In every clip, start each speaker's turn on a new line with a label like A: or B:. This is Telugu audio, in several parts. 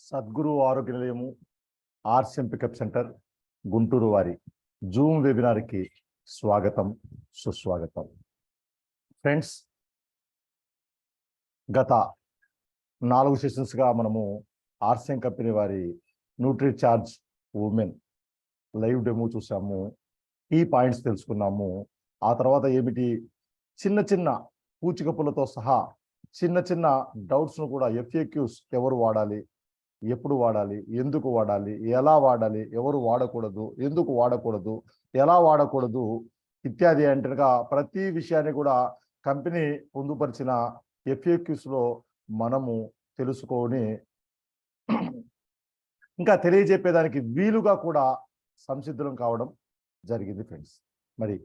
A: సద్గురు ఆరోగ్య నిలయము ఆర్సిఎం పికప్ సెంటర్ గుంటూరు వారి జూమ్ వెబినార్కి స్వాగతం సుస్వాగతం. ఫ్రెండ్స్, గత 4 సెషన్స్గా మనము ఆర్సిఎం కంపెనీ వారి న్యూట్రీచార్జ్ ఉమెన్ లైవ్ డెమో చూసాము. ఈ పాయింట్స్ తెలుసుకున్నాము. ఆ తర్వాత ఏమిటి చిన్న చిన్న పూచికపులతో సహా చిన్న చిన్న డౌట్స్ను కూడా FAQs ఎవరు వాడాలి, ఎప్పుడు వాడాలి, ఎందుకు వాడాలి, ఎలా వాడాలి, ఎవరు వాడకూడదు, ఎందుకు వాడకూడదు, ఎలా వాడకూడదు ఇత్యాది అంటేగా ప్రతి విషయాన్ని కూడా కంపెనీ పొందుపరిచిన FAQsలో మనము తెలుసుకొని ఇంకా తెలియజెప్పేదానికి వీలుగా కూడా సంసిద్ధం కావడం జరిగింది. ఫ్రెండ్స్, మరి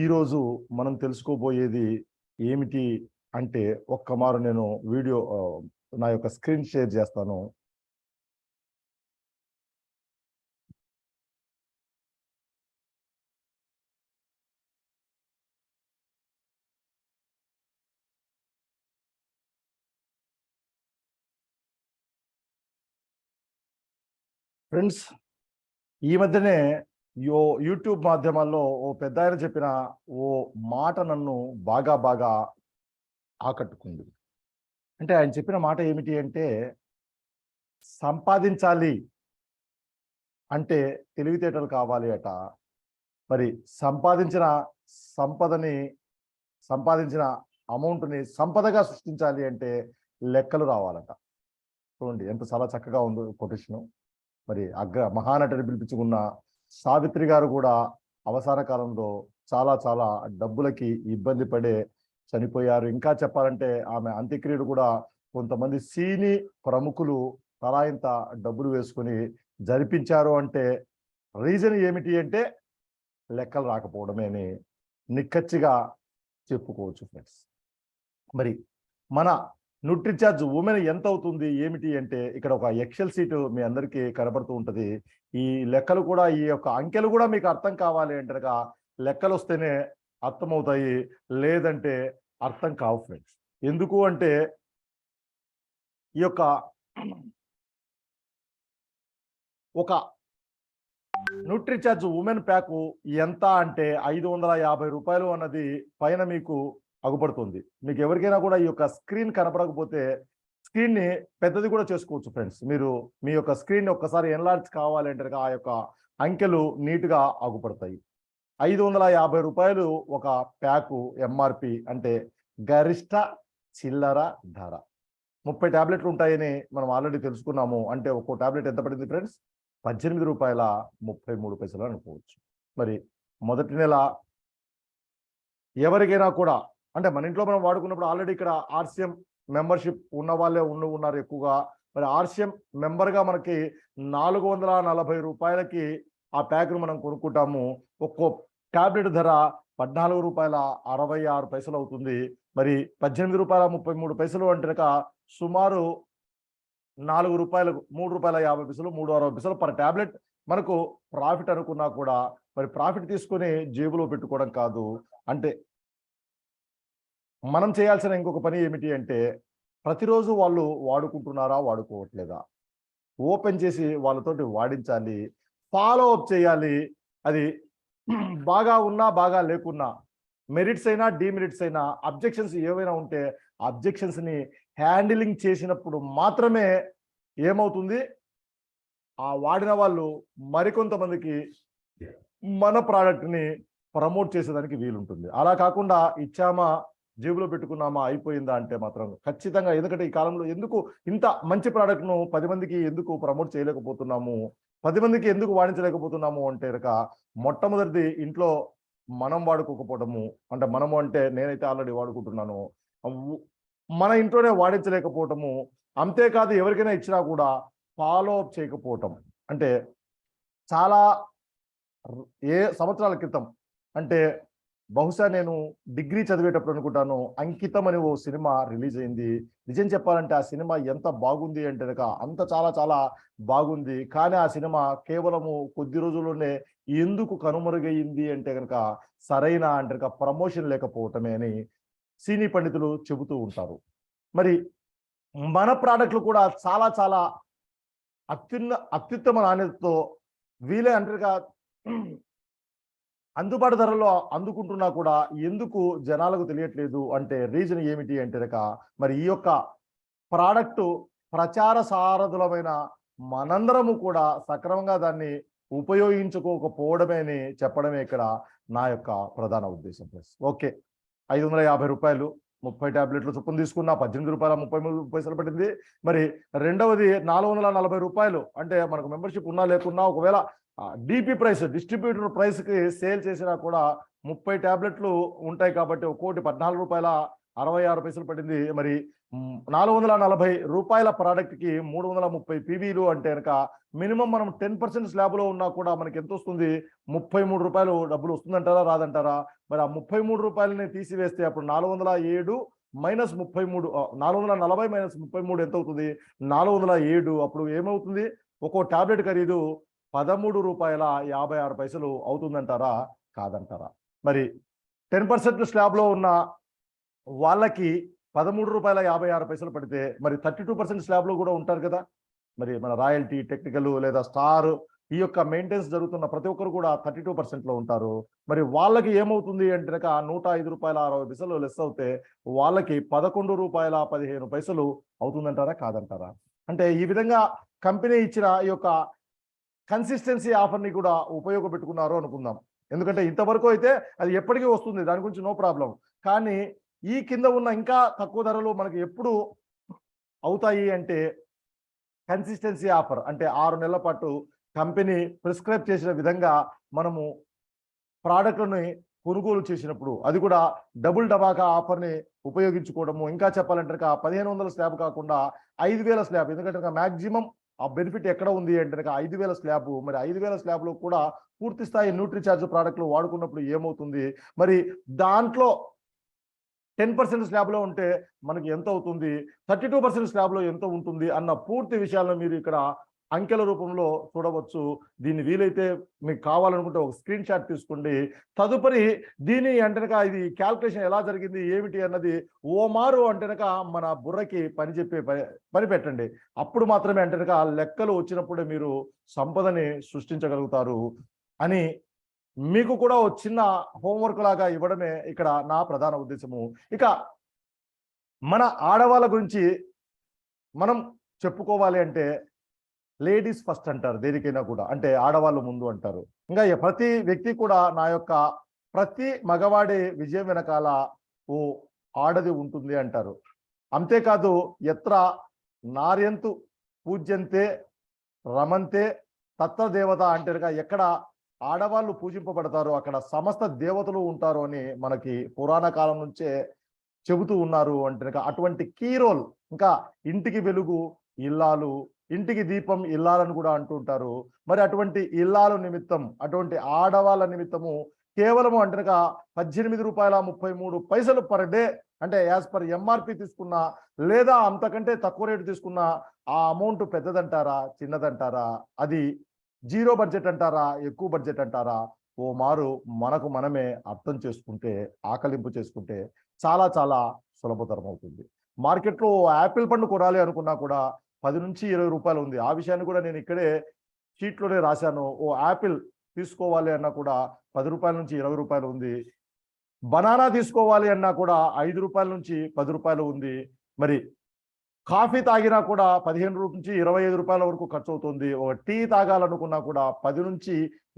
A: ఈరోజు మనం తెలుసుకోబోయేది ఏమిటి అంటే ఒక్కమారు నేను వీడియో నా యొక్క స్క్రీన్ షేర్ చేస్తాను. ఫ్రెండ్స్, ఈ మధ్యనే యూట్యూబ్ మాధ్యమాల్లో ఓ పెద్ద ఆయన చెప్పిన ఓ మాట నన్ను బాగా ఆకట్టుకుంది. అంటే ఆయన చెప్పిన మాట ఏమిటి అంటే, సంపాదించాలి అంటే తెలివితేటలు కావాలి అట. మరి సంపాదించిన అమౌంట్ని సంపదగా సృష్టించాలి అంటే లెక్కలు రావాలట. చూడండి ఎంత చాలా చక్కగా ఉందో కొటేషను. మరి మహానటిని పిలిపించుకున్న సావిత్రి గారు కూడా అవసాన కాలంలో చాలా డబ్బులకి ఇబ్బంది పడే చనిపోయారు. ఇంకా చెప్పాలంటే ఆమె అంత్యక్రియలు కూడా కొంతమంది సినీ ప్రముఖులు తలా ఇంత డబ్బులు వేసుకుని జరిపించారు. అంటే రీజన్ ఏమిటి అంటే లెక్కలు రాకపోవడమే అని నిక్కచ్చిగా చెప్పుకోవచ్చు. ఫ్రెండ్స్, మరి మన న్యూట్రీచార్జ్ ఉమెన్ ఎంత అవుతుంది ఏమిటి అంటే ఇక్కడ ఒక ఎక్సెల్ సీటు మీ అందరికీ కనబడుతూ ఉంటుంది. ఈ లెక్కలు కూడా ఈ యొక్క అంకెలు కూడా మీకు అర్థం కావాలి అంటే లెక్కలు వస్తేనే అర్థమవుతాయి, లేదంటే అర్థం కావు. ఫ్రెండ్స్, ఎందుకు అంటే ఈ యొక్క ఒక న్యూట్రీచార్జ్ ఉమెన్ ప్యాకు ఎంత అంటే 550 రూపాయలు అన్నది పైన మీకు అగుపడుతుంది. మీకు ఎవరికైనా కూడా ఈ యొక్క స్క్రీన్ కనపడకపోతే స్క్రీన్ని పెద్దది కూడా చేసుకోవచ్చు. ఫ్రెండ్స్, మీరు మీ యొక్క స్క్రీన్ ఒక్కసారి ఎన్లార్జ్ కావాలంటే ఆ యొక్క అంకెలు నీట్గా అగుపడతాయి. 550 రూపాయలు ఒక ప్యాకు MRP అంటే గరిష్ట చిల్లర ధర. 30 ట్యాబ్లెట్లు ఉంటాయని మనం ఆల్రెడీ తెలుసుకున్నాము. అంటే ఒక్కో ట్యాబ్లెట్ ఎంత పడింది ఫ్రెండ్స్? 18 రూపాయల 33 పైసలు అనుకోవచ్చు. మరి మొదటి నెల ఎవరికైనా కూడా అంటే మన ఇంట్లో మనం వాడుకున్నప్పుడు ఆల్రెడీ ఇక్కడ ఆర్సిఎం మెంబర్షిప్ ఉన్న వాళ్ళే ఉన్నారు ఎక్కువగా. మరి ఆర్సిఎం మెంబర్గా మనకి 440 రూపాయలకి ఆ ప్యాక్ను మనం కొనుక్కుంటాము. ఒక్కో ట్యాబ్లెట్ ధర 14 రూపాయల 66 పైసలు అవుతుంది. మరి 18 రూపాయల 33 పైసలు అంటే సుమారు 4 రూపాయలకు 3 రూపాయల 50 పైసలు 360 పైసలు పర్ ట్యాబ్లెట్ మనకు ప్రాఫిట్ అనుకున్నా కూడా మరి ప్రాఫిట్ తీసుకొని జేబులో పెట్టుకోవడం కాదు. అంటే మనం చేయాల్సిన ఇంకొక పని ఏమిటి అంటే ప్రతిరోజు వాళ్ళు వాడుకుంటున్నారా వాడుకోవట్లేదా ఓపెన్ చేసి వాళ్ళతోటి వాడించాలి, ఫాలో అప్ చేయాలి. అది బాగా ఉన్నా బాగా లేకున్నా, మెరిట్స్ అయినా డిమెరిట్స్ అయినా, అబ్జెక్షన్స్ ఏవైనా ఉంటే అబ్జెక్షన్స్ని హ్యాండిలింగ్ చేసినప్పుడు మాత్రమే ఏమవుతుంది, ఆ వాడిన వాళ్ళు మరికొంతమందికి మన ప్రోడక్ట్ని ప్రమోట్ చేసేదానికి వీలుంటుంది. అలా కాకుండా ఇచ్చామా జేబులో పెట్టుకున్నామా అయిపోయిందా అంటే మాత్రం ఖచ్చితంగా. ఎందుకంటే ఈ కాలంలో ఎందుకు ఇంత మంచి ప్రోడక్ట్ను 10 మందికి ఎందుకు ప్రమోట్ చేయలేకపోతున్నాము, 10 మందికి ఎందుకు వాడించలేకపోతున్నాము అంటే మొట్టమొదటిది ఇంట్లో మనం వాడుకోకపోవటము. అంటే మనము అంటే నేనైతే ఆల్రెడీ వాడుకుంటున్నాను, మన ఇంట్లోనే వాడించలేకపోవటము. అంతేకాదు ఎవరికైనా ఇచ్చినా కూడా ఫాలో అప్ చేయకపోవటం. అంటే చాలా సంవత్సరాల క్రితం అంటే బహుశా నేను డిగ్రీ చదివేటప్పుడు అనుకుంటాను, అంకితం అని ఓ సినిమా రిలీజ్ అయింది. నిజం చెప్పాలంటే ఆ సినిమా ఎంత బాగుంది అంటే అంత చాలా బాగుంది. కానీ ఆ సినిమా కేవలము కొద్ది రోజుల్లోనే ఎందుకు కనుమరుగయింది అంటే కనుక సరైన అంటే ప్రమోషన్ లేకపోవటమే అని సినీ పండితులు చెబుతూ ఉంటారు. మరి మన ప్రోడక్ట్లు కూడా చాలా అత్యుత్తమ నాణ్యతతో వీలే అంటారుగా అందుబాటు ధరలో అందుకుంటున్నా కూడా ఎందుకు జనాలకు తెలియట్లేదు అంటే రీజన్ ఏమిటి అంటే మరి ఈ యొక్క ప్రోడక్ట్ ప్రచార సారథులమైన మనందరము కూడా సక్రమంగా దాన్ని ఉపయోగించుకోకపోవడమే అని చెప్పడమే ఇక్కడ నా యొక్క ప్రధాన ఉద్దేశం. ఓకే, 550 రూపాయలు 30 టాబ్లెట్లు చొప్పున తీసుకున్నా 18 రూపాయల 33 పైసలు పడింది. మరి రెండవది 440 రూపాయలు అంటే మనకు మెంబర్షిప్ ఉన్నా లేకున్నా ఒకవేళ డిపి ప్రైస్ డిస్ట్రిబ్యూటర్ ప్రైస్కి సేల్ చేసినా కూడా 30 టాబ్లెట్లు ఉంటాయి కాబట్టి ఒక్కోటి 14 రూపాయల 66 పైసలు పడింది. మరి 440 రూపాయల ప్రోడక్ట్కి 330 పీవీలు అంటే కనుక మినిమం మనం 10% స్లాబ్లో ఉన్నా కూడా మనకి ఎంత వస్తుంది? 33 రూపాయలు డబ్బులు వస్తుందంటారా రాదంటారా? మరి ఆ 33 రూపాయలని తీసివేస్తే అప్పుడు 407 మైనస్ 33 440 మైనస్ 33 ఎంత అవుతుంది? 407. అప్పుడు ఏమవుతుంది? ఒక్కో టాబ్లెట్ ఖరీదు 13 రూపాయల 56 పైసలు అవుతుందంటారా కాదంటారా? మరి 10% స్లాబ్లో ఉన్న వాళ్ళకి 13 రూపాయల 56 పైసలు పడితే మరి 32% స్లాబ్లో కూడా ఉంటారు కదా. మరి మన రాయల్టీ, టెక్నికల్ లేదా స్టార్ ఈ యొక్క మెయింటెనెన్స్ జరుగుతున్న ప్రతి ఒక్కరు కూడా 32%లో ఉంటారు. మరి వాళ్ళకి ఏమవుతుంది అంటే 105 రూపాయల 60 పైసలు లెస్ అవుతే వాళ్ళకి 11 రూపాయల 15 పైసలు అవుతుందంటారా కాదంటారా? అంటే ఈ విధంగా కంపెనీ ఇచ్చిన ఈ యొక్క కన్సిస్టెన్సీ ఆఫర్ని కూడా ఉపయోగపెట్టుకున్నారు అనుకుందాం. ఎందుకంటే ఇంతవరకు అయితే అది ఎప్పటికీ వస్తుంది, దాని గురించి నో ప్రాబ్లం. కానీ ఈ కింద ఉన్న ఇంకా తక్కువ ధరలు మనకి ఎప్పుడు అవుతాయి అంటే కన్సిస్టెన్సీ ఆఫర్ అంటే 6 నెలల పాటు కంపెనీ ప్రిస్క్రైబ్ చేసిన విధంగా మనము ప్రోడక్ట్లని కొనుగోలు చేసినప్పుడు, అది కూడా డబుల్ డబాకా ఆఫర్ని ఉపయోగించుకోవడము. ఇంకా చెప్పాలంటే 1500 స్లాబ్ కాకుండా 5000 స్లాబ్, ఎందుకంటే మ్యాక్సిమం ఆ బెనిఫిట్ ఎక్కడ ఉంది అంటే 5000 స్లాబ్. మరి 5000 స్లాబ్లో కూడా పూర్తి స్థాయి న్యూట్రిచార్జ్ ప్రోడక్ట్లు వాడుకున్నప్పుడు ఏమవుతుంది? మరి దాంట్లో 10% స్లాబ్లో ఉంటే మనకి ఎంత అవుతుంది? 32% స్లాబ్లో ఎంత ఉంటుంది అన్న పూర్తి విషయాలను మీరు ఇక్కడ అంకెల రూపంలో చూడవచ్చు. దీన్ని వీలైతే మీకు కావాలనుకుంటే ఒక స్క్రీన్ షాట్ తీసుకోండి. తదుపరి దీని అంటే ఇది క్యాల్కులేషన్ ఎలా జరిగింది ఏమిటి అన్నది ఓమారు అంటే మన బుర్రకి పని పెట్టండి. అప్పుడు మాత్రమే అంటే లెక్కలు వచ్చినప్పుడే మీరు సంపదని సృష్టించగలుగుతారు అని మీకు కూడా ఒక చిన్న హోంవర్క్ లాగా ఇవ్వడమే ఇక్కడ నా ప్రధాన ఉద్దేశము. ఇక మన ఆడవాళ్ళ గురించి మనం చెప్పుకోవాలి అంటే లేడీస్ ఫస్ట్ అంటారు దేనికైనా కూడా, అంటే ఆడవాళ్ళు ముందు అంటారు. ఇంకా ప్రతి వ్యక్తి కూడా నా యొక్క ప్రతి మగవాడి విజయం వెనకాల ఓ ఆడది ఉంటుంది అంటారు. అంతేకాదు ఎత్ర నార్యంతు పూజ్యంతే రమంతే తత్ర దేవత అంటే ఎక్కడ ఆడవాళ్ళు పూజింపబడతారు అక్కడ సమస్త దేవతలు ఉంటారు అని మనకి పురాణ కాలం నుంచే చెబుతూ ఉన్నారు. అంటే అటువంటి కీ రోల్, ఇంకా ఇంటికి వెలుగు ఇల్లాలు, ఇంటికి దీపం ఇల్లాలని కూడా అంటుంటారు. మరి అటువంటి ఇల్లాల నిమిత్తం, అటువంటి ఆడవాళ్ళ నిమిత్తము కేవలం అంటే 18 రూపాయల 33 పైసలు పర్ డే, అంటే యాజ్ పర్ ఎంఆర్పి తీసుకున్నా లేదా అంతకంటే తక్కువ రేటు తీసుకున్నా ఆ అమౌంట్ పెద్దదంటారా చిన్నదంటారా? అది జీరో బడ్జెట్ అంటారా ఎక్కువ బడ్జెట్ అంటారా? ఓ మారు మనకు మనమే అర్థం చేసుకుంటే, ఆకలింపు చేసుకుంటే చాలా చాలా సులభతరం అవుతుంది. మార్కెట్లో యాపిల్ పండు కొనాలి అనుకున్నా కూడా 10 నుంచి 20 రూపాయలు ఉంది. ఆ విషయాన్ని కూడా నేను ఇక్కడే షీట్లోనే రాశాను. ఓ యాపిల్ తీసుకోవాలి అన్నా కూడా 10 రూపాయల నుంచి 20 రూపాయలు ఉంది. బనానా తీసుకోవాలి అన్నా కూడా 5 రూపాయల నుంచి 10 రూపాయలు ఉంది. మరి కాఫీ తాగినా కూడా 15 నుంచి 25 రూపాయల వరకు ఖర్చు అవుతుంది. ఒక టీ తాగాలనుకున్నా కూడా 10 నుంచి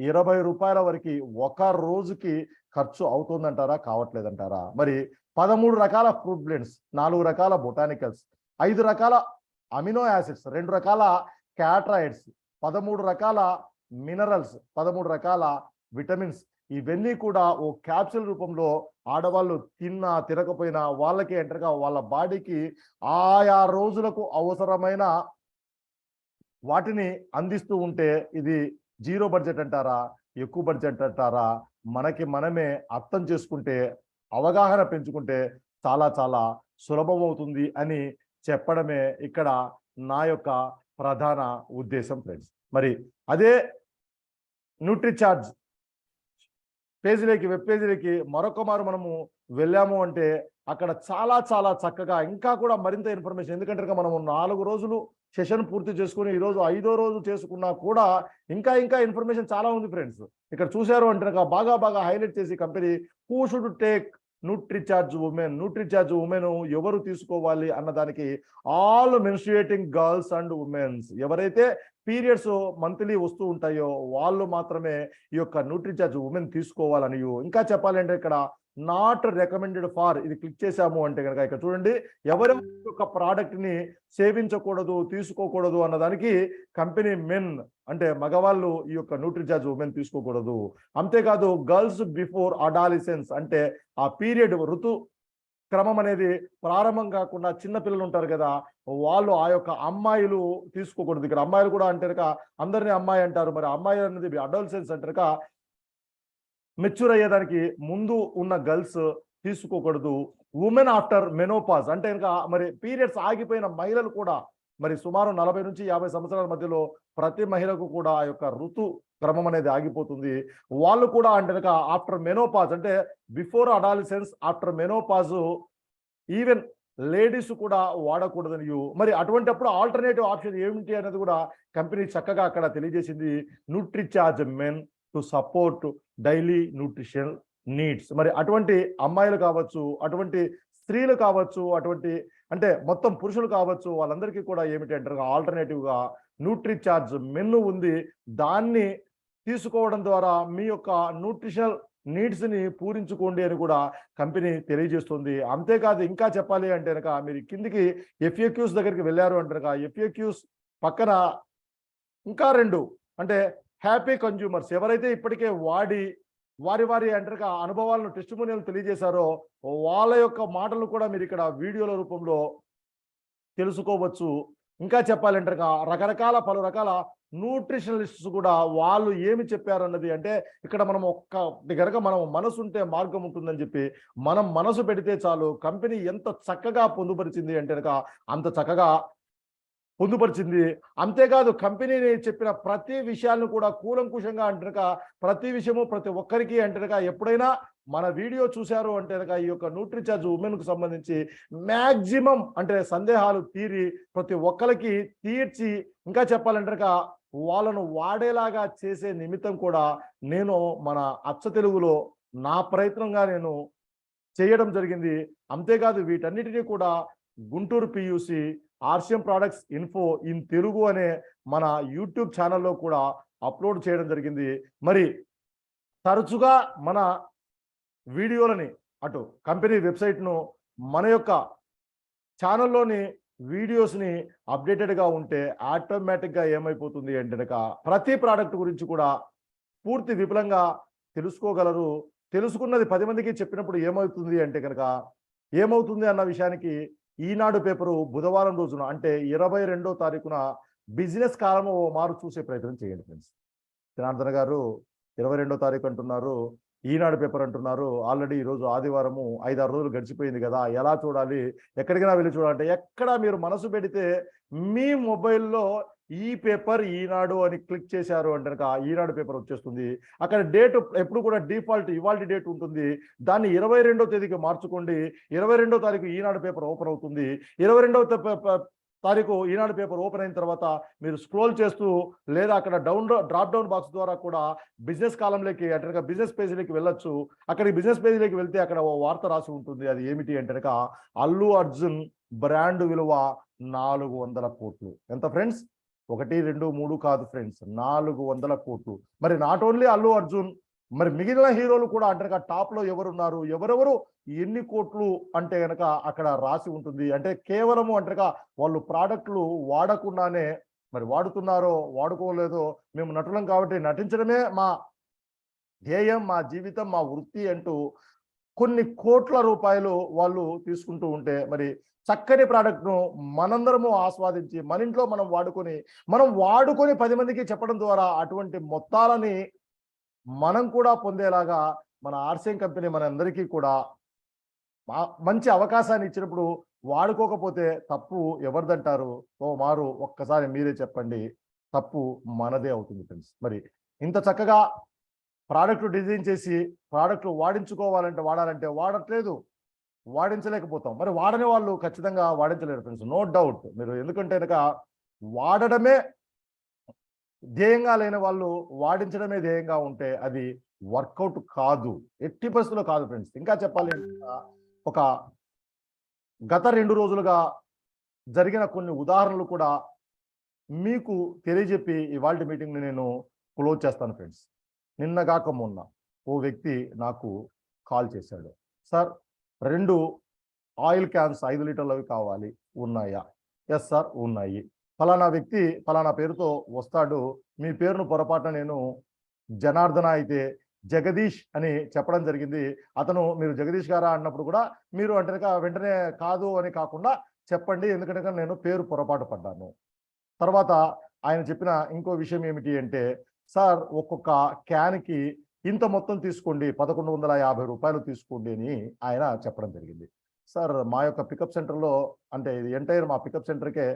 A: 20 రూపాయల వరకు ఒక రోజుకి ఖర్చు అవుతుందంటారా కావట్లేదంటారా? మరి 13 రకాల ఫ్రూట్ బ్లెండ్స్, 4 రకాల బొటానికల్స్, 5 రకాల అమినో యాసిడ్స్, 2 రకాల క్యాట్రాయిడ్స్, 13 రకాల మినరల్స్, 13 రకాల విటమిన్స్, ఇవన్నీ కూడా ఓ క్యాప్సూల్ రూపంలో ఆడవాళ్ళు తిన్నా తినకపోయినా వాళ్ళకి ఎంటర్గా వాళ్ళ బాడీకి ఆయా రోజులకు అవసరమైన వాటిని అందిస్తూ ఉంటే ఇది జీరో బడ్జెట్ అంటారా ఎక్కువ బడ్జెట్ అంటారా? మనకి మనమే అర్థం చేసుకుంటే, అవగాహన పెంచుకుంటే చాలా చాలా సులభం అవుతుంది అని చెప్పడమే ఇక్కడ నా యొక్క ప్రధాన ఉద్దేశం ఫ్రెండ్స్. మరి అదే న్యూట్రిచార్జ్ పేజీలోకి, వెబ్ పేజీలోకి మరొక మారు మనము వెళ్ళాము అంటే అక్కడ చాలా చాలా చక్కగా ఇంకా కూడా మరింత ఇన్ఫర్మేషన్, ఎందుకంటే మనము 4 రోజులు సెషన్ పూర్తి చేసుకుని ఈరోజు 5వ రోజు చేసుకున్నా కూడా ఇంకా ఇన్ఫర్మేషన్ చాలా ఉంది ఫ్రెండ్స్. ఇక్కడ చూశారు అంటే బాగా బాగా హైలైట్ చేసి company who should take NutriCharge women, NutriCharge women ఎవరు తీసుకోవాలి అన్నదానికి ఆల్ మెన్స్ట్రుయేటింగ్ గర్ల్స్ అండ్ ఉమెన్స్, ఎవరైతే పీరియడ్స్ మంత్లీ వస్తూ ఉంటాయో వాళ్ళు మాత్రమే ఈ యొక్క న్యూట్రిచార్జ్ ఉమెన్ తీసుకోవాలని. ఇంకా చెప్పాలంటే ఇక్కడ నాట్ రికమెండెడ్ ఫార్, ఇది క్లిక్ చేశాము అంటే కనుక ఇక్కడ చూడండి ఎవరి యొక్క ప్రోడక్ట్ ని సేవించకూడదు తీసుకోకూడదు అన్నదానికి కంపెనీ మెన్ అంటే మగవాళ్ళు ఈ యొక్క న్యూట్రిచార్జ్ ఉమెన్ తీసుకోకూడదు. అంతేకాదు గర్ల్స్ బిఫోర్ అడాలిసెన్స్ అంటే ఆ పీరియడ్ ఋతు క్రమం అనేది ప్రారంభం కాకుండా చిన్న పిల్లలు ఉంటారు కదా వాళ్ళు ఆ యొక్క అమ్మాయిలు తీసుకోకూడదు. ఇక్కడ అమ్మాయిలు కూడా అంటే అందరినీ అమ్మాయి అంటారు, మరి అమ్మాయి అనేది అడాలిసెన్స్ అంటారు మెచ్యూర్ అయ్యేదానికి ముందు ఉన్న గర్ల్స్ తీసుకోకూడదు. ఉమెన్ ఆఫ్టర్ మెనోపాజ్ అంటే ఇంకా మరి పీరియడ్స్ ఆగిపోయిన మహిళలు కూడా మరి సుమారు 40 నుంచి 50 సంవత్సరాల మధ్యలో ప్రతి మహిళకు కూడా ఆ యొక్క ఋతు క్రమం అనేది ఆగిపోతుంది. వాళ్ళు కూడా అంటే ఆఫ్టర్ మెనోపాజ్ అంటే before adolescence after menopause even ladies కూడా వాడకూడదని. మరి అటువంటిప్పుడు ఆల్టర్నేటివ్ ఆప్షన్ ఏమిటి అనేది కూడా కంపెనీ చక్కగా అక్కడ తెలియజేసింది. NutriCharge men to support daily nutrition needs. మరి అటువంటి అమ్మాయిలు కావచ్చు, అటువంటి స్త్రీలు కావచ్చు, అటువంటి అంటే మొత్తం పురుషులు కావచ్చు, వాళ్ళందరికీ కూడా ఏమిటి అంటారు ఆల్టర్నేటివ్గా న్యూట్రిచార్జ్ మెను ఉంది. దాన్ని తీసుకోవడం ద్వారా మీ యొక్క న్యూట్రిషనల్ నీడ్స్ ని పూరించుకోండి అని కూడా కంపెనీ తెలియజేస్తుంది. అంతేకాదు ఇంకా చెప్పాలి అంటే కనుక మీరు కిందికి ఎఫ్ఏక్యూస్ దగ్గరికి వెళ్ళారు అంటే కనుక ఎఫ్ఏక్యూస్ పక్కన ఇంకా 2 అంటే హ్యాపీ కన్జ్యూమర్స్, ఎవరైతే ఇప్పటికే వాడి వారి అంటే అనుభవాలను టెస్టిమోనియల్ తెలియజేశారో వాళ్ళ యొక్క మాటలు కూడా మీరు ఇక్కడ వీడియోల రూపంలో తెలుసుకోవచ్చు. ఇంకా చెప్పాలంటే రకరకాల పలు రకాల న్యూట్రిషనలిస్ట్స్ కూడా వాళ్ళు ఏమి చెప్పారు అన్నది అంటే ఇక్కడ మనం ఒక్కటి కనుక మనం మనసు ఉంటే మార్గం ఉంటుందని చెప్పి మనం మనసు పెడితే చాలు కంపెనీ ఎంత చక్కగా పొందుపరిచింది అంటే కనుక అంత చక్కగా పొందుపరిచింది. అంతేకాదు కంపెనీని చెప్పిన ప్రతి విషయాలను కూడా కూలంకుషంగా అంటనక ప్రతి విషయము ప్రతి ఒక్కరికి అంటనక ఎప్పుడైనా మన వీడియో చూశారు అంటే కనుక ఈ యొక్క న్యూట్రిచార్జ్ ఉమెన్కు సంబంధించి మ్యాక్సిమం అంటే సందేహాలు తీరి ప్రతి ఒక్కరికి తీర్చి ఇంకా చెప్పాలంటే వాళ్ళను వాడేలాగా చేసే నిమిత్తం కూడా నేను మన అచ్చ తెలుగులో నా ప్రయత్నంగా నేను చేయడం జరిగింది. అంతేకాదు వీటన్నిటినీ కూడా Guntur PUC RCM products info in Telugu అనే మన యూట్యూబ్ ఛానల్లో కూడా అప్లోడ్ చేయడం జరిగింది. మరి తరచుగా మన వీడియోలని అటు కంపెనీ వెబ్సైట్ను మన యొక్క ఛానల్లోని వీడియోస్ని అప్డేటెడ్గా ఉంటే ఆటోమేటిక్గా ఏమైపోతుంది అంటే ప్రతి ప్రోడక్ట్ గురించి కూడా పూర్తి విపులంగా తెలుసుకోగలరు. తెలుసుకున్నది 10 మందికి చెప్పినప్పుడు ఏమవుతుంది అంటే కనుక ఏమవుతుంది అన్న విషయానికి ఈనాడు పేపరు బుధవారం రోజున అంటే 22వ తారీఖున బిజినెస్ కాలము మారు చూసే ప్రయత్నం చేయండి ఫ్రెండ్స్. జనార్దన్ గారు 22వ తారీఖు అంటున్నారు, ఈనాడు పేపర్ అంటున్నారు. ఆల్రెడీ ఈరోజు ఆదివారము 5-6 రోజులు గడిచిపోయింది కదా, ఎలా చూడాలి, ఎక్కడికైనా వెళ్ళి చూడాలంటే ఎక్కడ మీరు మనసు పెడితే మీ మొబైల్లో ఈ పేపర్ ఈనాడు అని క్లిక్ చేశారు అంటే ఈనాడు పేపర్ వచ్చేస్తుంది. అక్కడ డేట్ ఎప్పుడు కూడా డిఫాల్ట్ ఇవాల్టి డేట్ ఉంటుంది, దాన్ని 22వ తేదీకి మార్చుకోండి. 22వ తారీఖు ఈనాడు పేపర్ ఓపెన్ అవుతుంది. 22వ తారీఖు ఈనాడు పేపర్ ఓపెన్ అయిన తర్వాత మీరు స్క్రోల్ చేస్తూ లేదా అక్కడ డ్రాప్ డౌన్ బాక్స్ ద్వారా కూడా బిజినెస్ కాలంలోకి అంటే బిజినెస్ పేజీలోకి వెళ్ళొచ్చు. అక్కడికి బిజినెస్ పేజీలోకి వెళ్తే అక్కడ వార్త రాసి ఉంటుంది. అది ఏమిటి అంటే అల్లు అర్జున్ బ్రాండ్ విలువ 400 కోట్లు. ఎంత ఫ్రెండ్స్? 1, 2, 3 కాదు ఫ్రెండ్స్, 400 కోట్లు. మరి నాట్ ఓన్లీ అల్లు అర్జున్, మరి మిగిలిన హీరోలు కూడా అంటే టాప్ లో ఎవరున్నారు, ఎవరెవరు ఎన్ని కోట్లు అంటే కనుక అక్కడ రాసి ఉంటుంది. అంటే కేవలము అంటే వాళ్ళు ప్రోడక్ట్లు వాడకుండానే మరి వాడుతున్నారో వాడుకోలేదో మేము నటులం కాబట్టి నటించడమే మా ధ్యేయం, మా జీవితం, మా వృత్తి అంటూ కొన్ని కోట్ల రూపాయలు వాళ్ళు తీసుకుంటూ ఉంటే మరి చక్కని ప్రోడక్ట్ను మనందరము ఆస్వాదించి మన ఇంట్లో మనం వాడుకొని 10 మందికి చెప్పడం ద్వారా అటువంటి మొత్తాలని మనం కూడా పొందేలాగా మన ఆర్సిఎం కంపెనీ మనందరికీ కూడా మంచి అవకాశాన్ని ఇచ్చినప్పుడు వాడుకోకపోతే తప్పు ఎవరిదంటారు? మారు ఒక్కసారి మీరే చెప్పండి, తప్పు మనదే అవుతుంది ఫ్రెండ్స్. మరి ఇంత చక్కగా ప్రోడక్ట్ డిజైన్ చేసి ప్రోడక్ట్ వాడాలంటే వాడట్లేదు, వాడించలేకపోతాం. మరి వాడని వాళ్ళు ఖచ్చితంగా వాడించలేరు ఫ్రెండ్స్, నో డౌట్. మీరు ఎందుకంటే కనుక వాడడమే ధ్యేయంగా లేని వాళ్ళు వాడించడమే ధ్యేయంగా ఉంటే అది వర్కౌట్ కాదు, ఎట్టి పరిస్థితుల్లో కాదు ఫ్రెండ్స్. ఇంకా చెప్పాలి అంటే ఒక గత 2 రోజులుగా జరిగిన కొన్ని ఉదాహరణలు కూడా మీకు తెలియజెప్పి ఇవాల్టి మీటింగ్ని నేను క్లోజ్ చేస్తాను ఫ్రెండ్స్. నిన్నగాక మొన్న ఓ వ్యక్తి నాకు కాల్ చేశాడు. సార్ 2 ఆయిల్ క్యాన్స్ 5 లీటర్లవి కావాలి, ఉన్నాయా? ఎస్ సార్ ఉన్నాయి. ఫలానా వ్యక్తి ఫలానా పేరుతో వస్తాడు, మీ పేరును పొరపాటున నేను జనార్దన అయితే జగదీష్ అని చెప్పడం జరిగింది. అతను మీరు జగదీష్ గారా అన్నప్పుడు కూడా మీరు అంటే వెంటనే కాదు అని కాకుండా చెప్పండి, ఎందుకంటే నేను పేరు పొరపాటు పడ్డాను. తర్వాత ఆయన చెప్పిన ఇంకో విషయం ఏమిటి అంటే, సార్ ఒక్కొక్క క్యాన్కి ఇంత మొత్తం తీసుకోండి, 1150 రూపాయలు తీసుకోండి అని ఆయన చెప్పడం జరిగింది. సార్ మా యొక్క పికప్ సెంటర్లో అంటే ఇది ఎంటైర్ మా పికప్ సెంటర్కే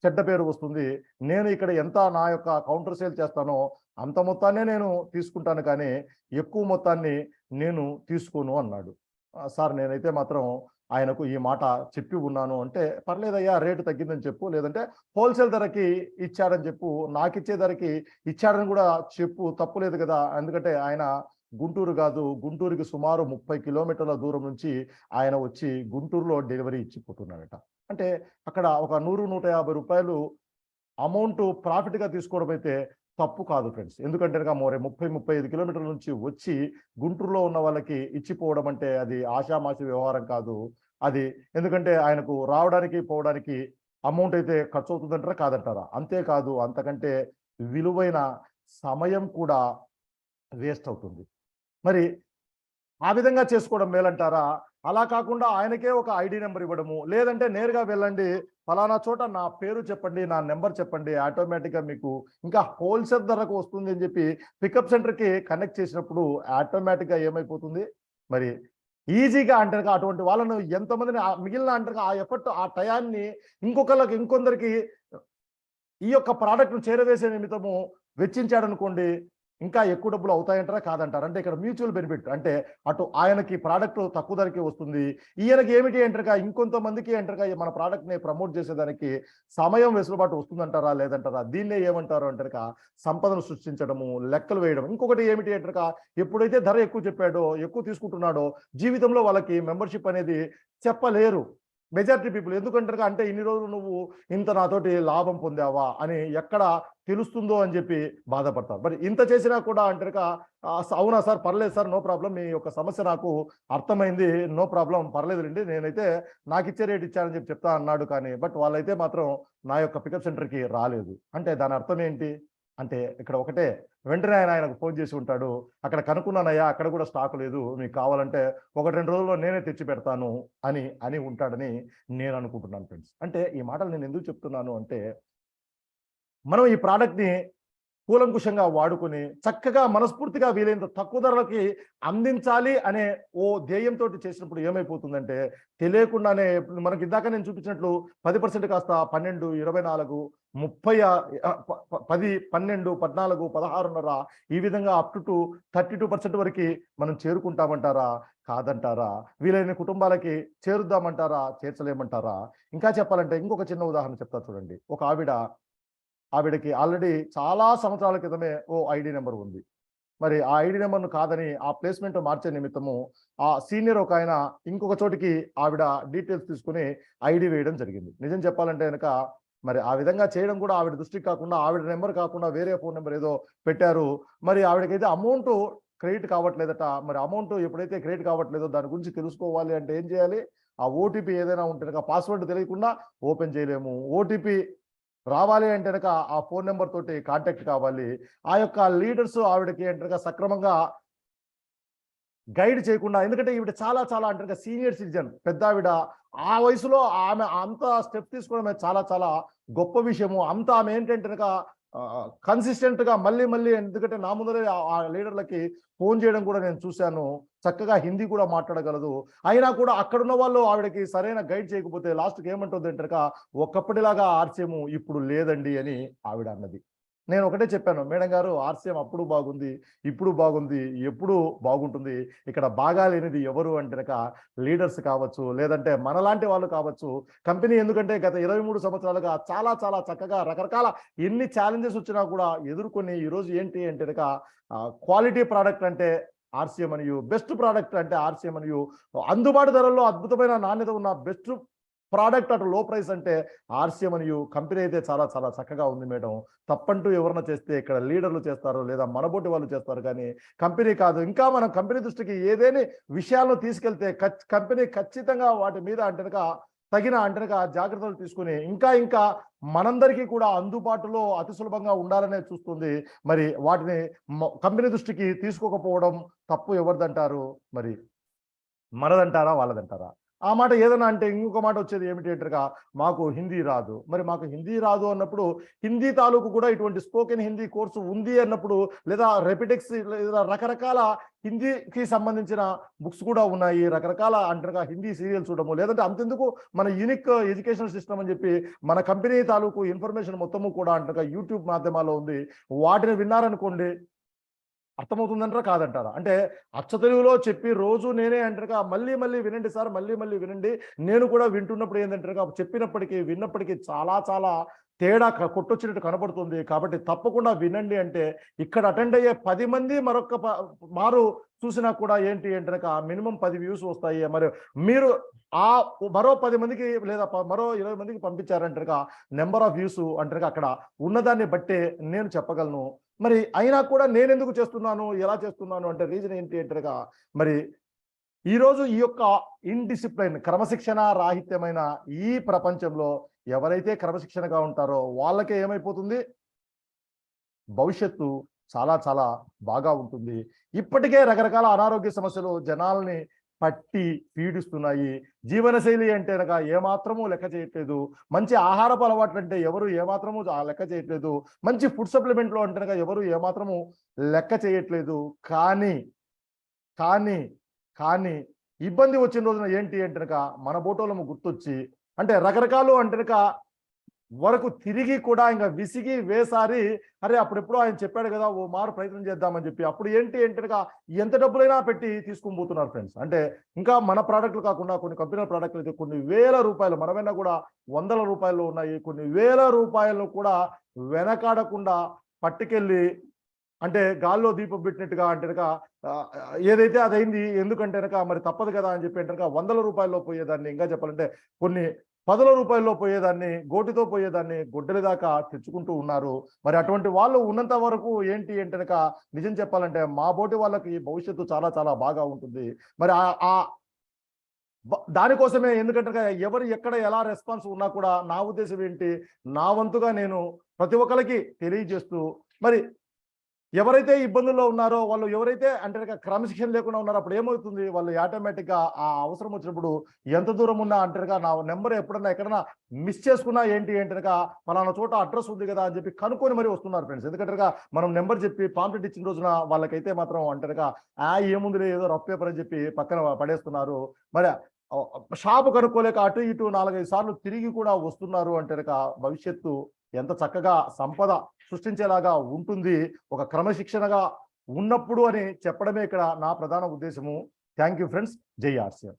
A: చెడ్డ పేరు వస్తుంది. నేను ఇక్కడ ఎంత నా యొక్క కౌంటర్ సేల్ చేస్తానో అంత మొత్తాన్నే నేను తీసుకుంటాను, కానీ ఎక్కువ మొత్తాన్ని నేను తీసుకోను అన్నాడు. సార్ నేనైతే మాత్రం ఆయనకు ఈ మాట చెప్పి ఉన్నాను. అంటే పర్లేదయ్యా, రేటు తగ్గిందని చెప్పు, లేదంటే హోల్సేల్ ధరకి ఇచ్చాడని చెప్పు, నాకిచ్చే ధరకి ఇచ్చాడని కూడా చెప్పు, తప్పు లేదు కదా. ఎందుకంటే ఆయన గుంటూరు కాదు, గుంటూరుకి సుమారు 30 కిలోమీటర్ల దూరం నుంచి ఆయన వచ్చి గుంటూరులో డెలివరీ ఇచ్చిపోతున్నాడట. అంటే అక్కడ ఒక 100-150 రూపాయలు అమౌంట్ ప్రాఫిట్గా తీసుకోవడం అయితే తప్పు కాదు ఫ్రెండ్స్. ఎందుకంటే మోరే 30-35 కిలోమీటర్ల నుంచి వచ్చి గుంటూరులో ఉన్న వాళ్ళకి ఇచ్చిపోవడం అంటే అది ఆషామాషి వ్యవహారం కాదు అది. ఎందుకంటే ఆయనకు రావడానికి పోవడానికి అమౌంట్ అయితే ఖర్చు అవుతుందంటారా కాదంటారా? అంతేకాదు, అంతకంటే విలువైన సమయం కూడా వేస్ట్ అవుతుంది. మరి ఆ విధంగా చేసుకోవడం మేలంటారా? అలా కాకుండా ఆయనకే ఒక ఐడి నెంబర్ ఇవ్వడము, లేదంటే నేరుగా వెళ్ళండి, ఫలానా చోట నా పేరు చెప్పండి, నా నెంబర్ చెప్పండి, ఆటోమేటిక్గా మీకు ఇంకా హోల్సేల్ ధరకు వస్తుంది అని చెప్పి పికప్ సెంటర్కి కనెక్ట్ చేసినప్పుడు ఆటోమేటిక్గా ఏమైపోతుంది, మరి ఈజీగా అంటే అటువంటి వాళ్ళను ఎంతమందిని మిగిలిన అంటే ఆ ఎఫర్ట్ ఆ టయాన్ని ఇంకొందరికి ఈ యొక్క ప్రోడక్ట్ను చేరవేసే నిమిత్తము వెచ్చించాడనుకోండి, ఇంకా ఎక్కువ డబ్బులు అవుతాయంటారా కాదంటారా? అంటే ఇక్కడ మ్యూచువల్ బెనిఫిట్, అంటే అటు ఆయనకి ప్రోడక్ట్ తక్కువ ధరకి వస్తుంది, ఈయనకి ఏమిటి అంటారుగా ఇంకొంతమందికి అంటారుగా మన ప్రోడక్ట్ని ప్రమోట్ చేసేదానికి సమయం వెసులుబాటు వస్తుందంటారా లేదంటారా? దీన్నే ఏమంటారు అంటారుగా సంపదను సృష్టించడము, లెక్కలు వేయడం. ఇంకొకటి ఏమిటి అంటారుగా ఎప్పుడైతే ధర ఎక్కువ చెప్పాడో, ఎక్కువ తీసుకుంటున్నాడో, జీవితంలో వాళ్ళకి మెంబర్షిప్ అనేది చెప్పలేరు మెజారిటీ పీపుల్. ఎందుకంటారు అంటే ఇన్ని రోజులు నువ్వు ఇంత నాతోటి లాభం పొందావా అని ఎక్కడ తెలుస్తుందో అని చెప్పి బాధపడతారు. మరి ఇంత చేసినా కూడా అంటారు అవునా సార్, పర్లేదు సార్, నో ప్రాబ్లం, మీ యొక్క సమస్య నాకు అర్థమైంది, నో ప్రాబ్లం, పర్లేదులేండి, నేనైతే నాకు ఇచ్చే రేట్ ఇచ్చానని చెప్పి చెప్తా అన్నాడు. కానీ బట్ వాళ్ళైతే మాత్రం నా యొక్క పికప్ సెంటర్కి రాలేదు. అంటే దాని అర్థం ఏంటి అంటే ఇక్కడ ఒకటే, వెంటనే ఆయనకు ఫోన్ చేసి ఉంటాడు, అక్కడ కనుక్కున్నానయ్యా, అక్కడ కూడా స్టాక్ లేదు, మీకు కావాలంటే 1-2 రోజుల్లో నేనే తెచ్చి పెడతాను అని ఉంటాడని నేను అనుకుంటున్నాను ఫ్రెండ్స్. అంటే ఈ మాటలు నేను ఎందుకు చెప్తున్నాను అంటే, మనం ఈ ప్రోడక్ట్ని కూలంకుషంగా వాడుకొని చక్కగా మనస్ఫూర్తిగా వీలైనంత తక్కువ ధరలకి అందించాలి అనే ఓ ధ్యేయంతో చేసినప్పుడు ఏమైపోతుందంటే, తెలియకుండానే మనకి ఇందాక నేను చూపించినట్లు 10% కాస్త 12, 24, 30, 10, 12, 14, 16.5 ఈ విధంగా అప్ టు 32% వరకు మనం చేరుకుంటామంటారా కాదంటారా? వీలైన కుటుంబాలకి చేరుద్దామంటారా చేర్చలేమంటారా? ఇంకా చెప్పాలంటే ఇంకొక చిన్న ఉదాహరణ చెప్తా చూడండి. ఒక ఆవిడకి ఆల్రెడీ చాలా సంవత్సరాల క్రితమే ఓ ఐడి నెంబర్ ఉంది. మరి ఆ ఐడి నెంబర్ను కాదని ఆ ప్లేస్మెంట్ మార్చే నిమిత్తము ఆ సీనియర్ ఒక ఆయన ఇంకొక చోటికి ఆవిడ డీటెయిల్స్ తీసుకుని ఐడి వేయడం జరిగింది. నిజం చెప్పాలంటే కనుక మరి ఆ విధంగా చేయడం కూడా ఆవిడ దృష్టికి కాకుండా, ఆవిడ నెంబర్ కాకుండా వేరే ఫోన్ నెంబర్ ఏదో పెట్టారు. మరి ఆవిడకైతే అమౌంట్ క్రెడిట్ కావట్లేదట. మరి అమౌంట్ ఎప్పుడైతే క్రెడిట్ కావట్లేదో దాని గురించి తెలుసుకోవాలి అంటే ఏం చేయాలి? ఆ ఓటీపీ ఏదైనా ఉంటే కనుక పాస్వర్డ్ తెలియకుండా ఓపెన్ చేయలేము. ఓటీపీ రావాలి అంటే కనుక ఆ ఫోన్ నెంబర్ తోటి కాంటాక్ట్ కావాలి. ఆ యొక్క లీడర్స్ ఆవిడకి అంటే సక్రమంగా గైడ్ చేయకుండా, ఎందుకంటే ఈవిడ చాలా చాలా అంటే సీనియర్ సిటిజన్, పెద్ద ఆవిడ, ఆ వయసులో ఆమె అంత స్టెప్ తీసుకోవడం చాలా చాలా గొప్ప విషయము. అంత ఆమె ఏంటంటే కనుక కన్సిస్టెంట్ గా మళ్ళీ ఎందుకంటే నా ముందరే ఆ లీడర్లకి ఫోన్ చేయడం కూడా నేను చూశాను. చక్కగా హిందీ కూడా మాట్లాడగలదు. అయినా కూడా అక్కడున్న వాళ్ళు ఆవిడకి సరైన గైడ్ చేయకపోతే లాస్ట్కి ఏమంటుంది అంటే ఒకప్పటిలాగా ఆర్చేము ఇప్పుడు లేదండి అని ఆవిడ అన్నది. నేను ఒకటే చెప్పాను, మేడం గారు ఆర్సీఎం అప్పుడు బాగుంది, ఇప్పుడు బాగుంది, ఎప్పుడు బాగుంటుంది. ఇక్కడ బాగా లేనిది ఎవరు అంటే గనక లీడర్స్ కావచ్చు, లేదంటే మనలాంటి వాళ్ళు కావచ్చు. కంపెనీ ఎందుకంటే గత 23 సంవత్సరాలుగా చాలా చాలా చక్కగా రకరకాల ఎన్ని ఛాలెంజెస్ వచ్చినా కూడా ఎదుర్కొని ఈరోజు ఏంటి అంటే గనక క్వాలిటీ ప్రోడక్ట్ అంటే ఆర్సీఎం అనియు, బెస్ట్ ప్రోడక్ట్ అంటే ఆర్సీఎం అనియు, అందుబాటు ధరల్లో అద్భుతమైన నాణ్యత ఉన్న బెస్ట్ ప్రోడక్ట్ అటు లో ప్రైస్ అంటే ఆర్సీఎం అనియు. కంపెనీ అయితే చాలా చాలా చక్కగా ఉంది మేడం. తప్పంటూ ఎవరన్నా చేస్తే ఇక్కడ లీడర్లు చేస్తారు, లేదా మనబోటి వాళ్ళు చేస్తారు, కానీ కంపెనీ కాదు. ఇంకా మనం కంపెనీ దృష్టికి ఏదేని విషయాలను తీసుకెళ్తే కంపెనీ ఖచ్చితంగా వాటి మీద అంటేనక తగిన అంటేనక జాగ్రత్తలు తీసుకుని ఇంకా ఇంకా మనందరికీ కూడా అందుబాటులో అతి సులభంగా ఉండాలనే చూస్తుంది. మరి వాటిని కంపెనీ దృష్టికి తీసుకోకపోవడం తప్పు ఎవరిదంటారు? మరి మనదంటారా, వాళ్ళదంటారా? ఆ మాట ఏదైనా అంటే ఇంకొక మాట వచ్చేది ఏమిటి అంటారుగా, మాకు హిందీ రాదు. మరి మాకు హిందీ రాదు అన్నప్పుడు హిందీ తాలూకు కూడా ఇటువంటి స్పోకెన్ హిందీ కోర్సు ఉంది అన్నప్పుడు, లేదా రెపిటెక్స్ లేదా రకరకాల హిందీకి సంబంధించిన బుక్స్ కూడా ఉన్నాయి. రకరకాల అంటారుగా హిందీ సీరియల్స్ చూడము, లేదంటే అంతెందుకు మన యూనిక్ ఎడ్యుకేషనల్ సిస్టమ్ అని చెప్పి మన కంపెనీ తాలూకు ఇన్ఫర్మేషన్ మొత్తము కూడా అంటారుగా యూట్యూబ్ మాధ్యమాల్లో ఉంది. వాటిని విన్నారనుకోండి, అర్థమవుతుందంటారా, కాదంటారా? అంటే అచ్చ తెలుగులో చెప్పి రోజు నేనే అంటారుగా మళ్ళీ మళ్ళీ వినండి సార్, మళ్ళీ మళ్ళీ వినండి. నేను కూడా వింటున్నప్పుడు ఏంటంటారుగా చెప్పినప్పటికీ విన్నప్పటికీ చాలా చాలా తేడా కొట్టొచ్చినట్టు కనబడుతుంది. కాబట్టి తప్పకుండా వినండి. అంటే ఇక్కడ అటెండ్ అయ్యే 10 మంది మరొక మారు చూసినా కూడా ఏంటి అంటే మినిమం 10 వ్యూస్ వస్తాయి. మరి మీరు ఆ మరో 10 మందికి లేదా మరో 20 మందికి పంపించారంటారుగా నెంబర్ ఆఫ్ వ్యూస్ అంటారుగా అక్కడ ఉన్నదాన్ని బట్టే నేను చెప్పగలను. మరి అయినా కూడా నేను ఎందుకు చేస్తున్నాను, ఎలా చేస్తున్నాను అంటే రీజన్ ఏంటి అంటారుగా, మరి ఈరోజు ఈ యొక్క ఇన్‌డిసిప్లిన్ క్రమశిక్షణ రాహిత్యమైన ఈ ప్రపంచంలో ఎవరైతే క్రమశిక్షణగా ఉంటారో వాళ్ళకే ఏమైపోతుంది, భవిష్యత్తు చాలా చాలా బాగా ఉంటుంది. ఇప్పటికే రకరకాల అనారోగ్య సమస్యలు జనాల్ని పట్టి పీడిస్తున్నాయి. జీవనశైలి అంటే గనక ఏమాత్రము లెక్క చేయట్లేదు. మంచి ఆహారపు అలవాట్లు అంటే ఎవరు ఏమాత్రము లెక్క చేయట్లేదు. మంచి ఫుడ్ సప్లిమెంట్లు అంటే గనక ఎవరు ఏమాత్రము లెక్క చేయట్లేదు. కానీ కానీ కానీ ఇబ్బంది వచ్చిన రోజున ఏంటి అంటే గనక మన బోటోలము గుర్తొచ్చి, అంటే రకరకాలు అంటే గనక వరకు తిరిగి కూడా ఇంకా విసిగి వేసారి, అరే అప్పుడెప్పుడో ఆయన చెప్పాడు కదా, ఓ మారు ప్రయత్నం చేద్దామని చెప్పి అప్పుడు ఏంటి అంటే ఎంత డబ్బులైనా పెట్టి తీసుకొని పోతున్నారు ఫ్రెండ్స్. అంటే ఇంకా మన ప్రోడక్ట్లు కాకుండా కొన్ని కంపెనీల ప్రోడక్ట్లు అయితే కొన్ని వేల రూపాయలు, మనమైనా కూడా వందల రూపాయలు ఉన్నాయి, కొన్ని వేల రూపాయలు కూడా వెనకాడకుండా పట్టుకెళ్ళి అంటే గాల్లో దీపం పెట్టినట్టుగా అంటే ఏదైతే అదైంది. ఎందుకంటే మరి తప్పదు కదా అని చెప్పి అంటే వందల రూపాయల్లో పోయేదాన్ని, ఇంకా చెప్పాలంటే కొన్ని 10ల రూపాయల్లో పోయేదాన్ని, గోటితో పోయేదాన్ని గొడ్డలి దాకా తెచ్చుకుంటూ ఉన్నారు. మరి అటువంటి వాళ్ళు ఉన్నంత వరకు ఏంటి అంటే నిజం చెప్పాలంటే మా బోటి వాళ్ళకి భవిష్యత్తు చాలా చాలా బాగా ఉంటుంది. మరి దానికోసమే ఎందుకంటే ఎవరు ఎక్కడ ఎలా రెస్పాన్స్ ఉన్నా కూడా నా ఉద్దేశం ఏంటి, నా వంతుగా నేను ప్రతి ఒక్కరికి తెలియజేస్తూ, మరి ఎవరైతే ఇబ్బందుల్లో ఉన్నారో వాళ్ళు ఎవరైతే అంటే క్రమశిక్షణ లేకుండా ఉన్నారో అప్పుడు ఏమవుతుంది, వాళ్ళు ఆటోమేటిక్గా ఆ అవసరం వచ్చినప్పుడు ఎంత దూరం ఉన్నా అంటారుగా నా నెంబర్ ఎప్పుడన్నా ఎక్కడన్నా మిస్ చేసుకున్నా ఏంటి అంటారుగా పలానా చోట అడ్రస్ ఉంది కదా అని చెప్పి కనుక్కొని మరీ వస్తున్నారు ఫ్రెండ్స్. ఎందుకంటే మనం నెంబర్ చెప్పి పాంప్లెట్ ఇచ్చిన రోజున వాళ్ళకైతే మాత్రం అంటారుగా ఏముంది ఏదో రఫ్ పేపర్ అని చెప్పి పక్కన పడేస్తున్నారు. మరి షాపు కనుక్కోలేక అటు ఇటు 4-5 సార్లు తిరిగి కూడా వస్తున్నారు అంటే భవిష్యత్తు ఎంత చక్కగా సంపద సృష్టించేలాగా ఉంటుంది ఒక క్రమశిక్షణగా ఉన్నప్పుడు అని చెప్పడమే ఇక్కడ నా ప్రధాన ఉద్దేశము. Thank you friends. జై ఆర్సీఎం.